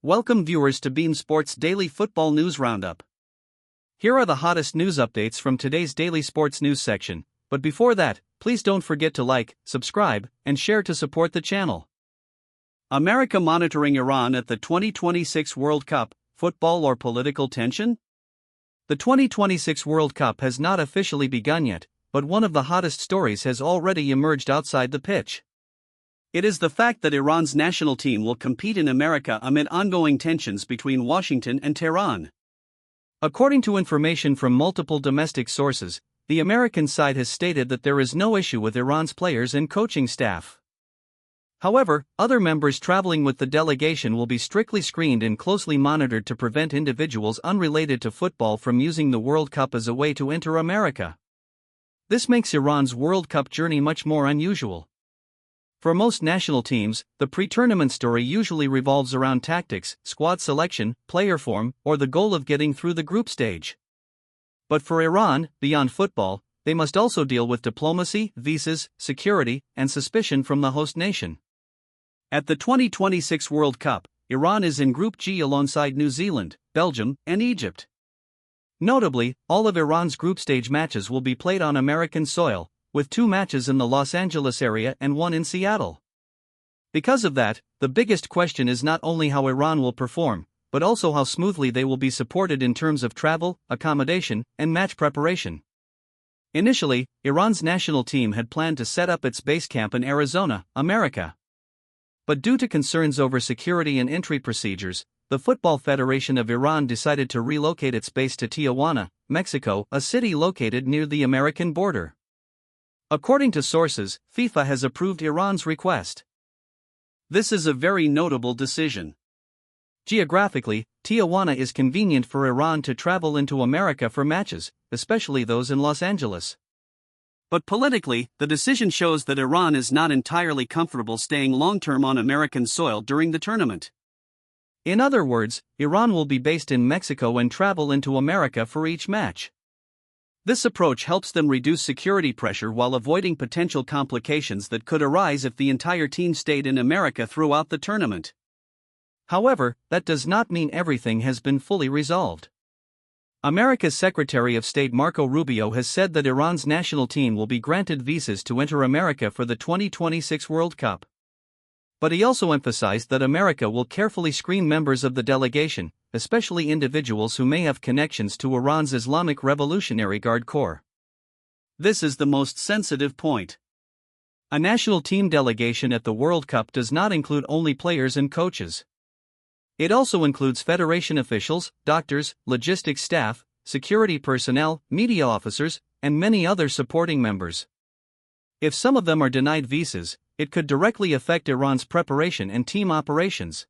Welcome viewers to Beam Sports Daily Football News Roundup. Here are the hottest news updates from today's Daily Sports News section, but before that, please don't forget to like, subscribe, and share to support the channel. America monitoring Iran at the 2026 World Cup, football or political tension? The 2026 World Cup has not officially begun yet, but one of the hottest stories has already emerged outside the pitch. It is the fact that Iran's national team will compete in America amid ongoing tensions between Washington and Tehran. According to information from multiple domestic sources, the American side has stated that there is no issue with Iran's players and coaching staff. However, other members traveling with the delegation will be strictly screened and closely monitored to prevent individuals unrelated to football from using the World Cup as a way to enter America. This makes Iran's World Cup journey much more unusual. For most national teams, the pre-tournament story usually revolves around tactics, squad selection, player form, or the goal of getting through the group stage. But for Iran, beyond football, they must also deal with diplomacy, visas, security, and suspicion from the host nation. At the 2026 World Cup, Iran is in Group G alongside New Zealand, Belgium, and Egypt. Notably, all of Iran's group stage matches will be played on American soil, with 2 matches in the Los Angeles area and 1 in Seattle. Because of that, the biggest question is not only how Iran will perform, but also how smoothly they will be supported in terms of travel, accommodation, and match preparation. Initially, Iran's national team had planned to set up its base camp in Arizona, America. But due to concerns over security and entry procedures, the Football Federation of Iran decided to relocate its base to Tijuana, Mexico, a city located near the American border. According to sources, FIFA has approved Iran's request. This is a very notable decision. Geographically, Tijuana is convenient for Iran to travel into America for matches, especially those in Los Angeles. But politically, the decision shows that Iran is not entirely comfortable staying long-term on American soil during the tournament. In other words, Iran will be based in Mexico and travel into America for each match. This approach helps them reduce security pressure while avoiding potential complications that could arise if the entire team stayed in America throughout the tournament. However, that does not mean everything has been fully resolved. America's Secretary of State Marco Rubio has said that Iran's national team will be granted visas to enter America for the 2026 World Cup. But he also emphasized that America will carefully screen members of the delegation, especially individuals who may have connections to Iran's Islamic Revolutionary Guard Corps. This is the most sensitive point. A national team delegation at the World Cup does not include only players and coaches. It also includes federation officials, doctors, logistics staff, security personnel, media officers, and many other supporting members. If some of them are denied visas, it could directly affect Iran's preparation and team operations.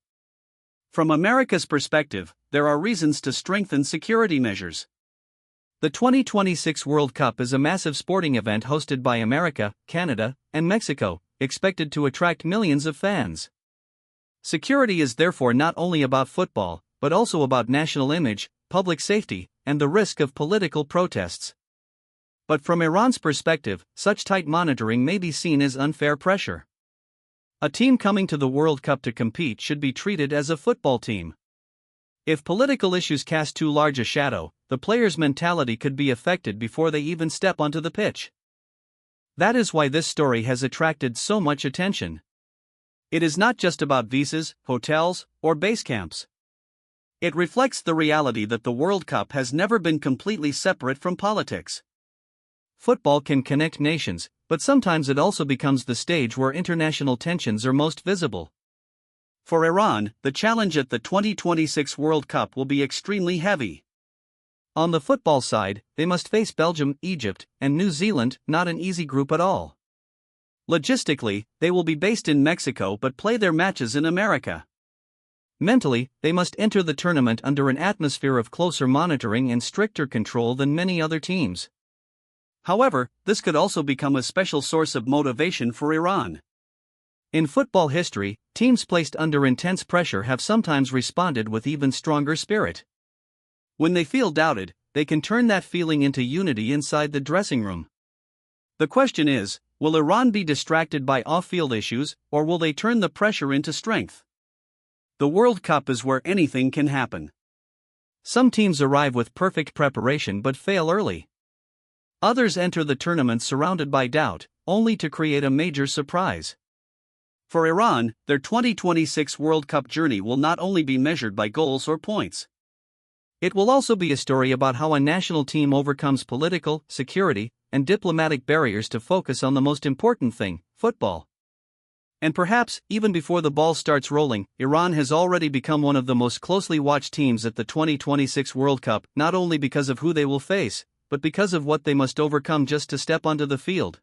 From America's perspective, there are reasons to strengthen security measures. The 2026 World Cup is a massive sporting event hosted by America, Canada, and Mexico, expected to attract millions of fans. Security is therefore not only about football, but also about national image, public safety, and the risk of political protests. But from Iran's perspective, such tight monitoring may be seen as unfair pressure. A team coming to the World Cup to compete should be treated as a football team. If political issues cast too large a shadow, the players' mentality could be affected before they even step onto the pitch. That is why this story has attracted so much attention. It is not just about visas, hotels, or base camps. It reflects the reality that the World Cup has never been completely separate from politics. Football can connect nations, but sometimes it also becomes the stage where international tensions are most visible. For Iran, the challenge at the 2026 World Cup will be extremely heavy. On the football side, they must face Belgium, Egypt, and New Zealand, not an easy group at all. Logistically, they will be based in Mexico but play their matches in America. Mentally, they must enter the tournament under an atmosphere of closer monitoring and stricter control than many other teams. However, this could also become a special source of motivation for Iran. In football history, teams placed under intense pressure have sometimes responded with even stronger spirit. When they feel doubted, they can turn that feeling into unity inside the dressing room. The question is, will Iran be distracted by off-field issues, or will they turn the pressure into strength? The World Cup is where anything can happen. Some teams arrive with perfect preparation but fail early. Others enter the tournament surrounded by doubt, only to create a major surprise. For Iran, their 2026 World Cup journey will not only be measured by goals or points. It will also be a story about how a national team overcomes political, security, and diplomatic barriers to focus on the most important thing, football. And perhaps, even before the ball starts rolling, Iran has already become one of the most closely watched teams at the 2026 World Cup, not only because of who they will face, but because of what they must overcome just to step onto the field.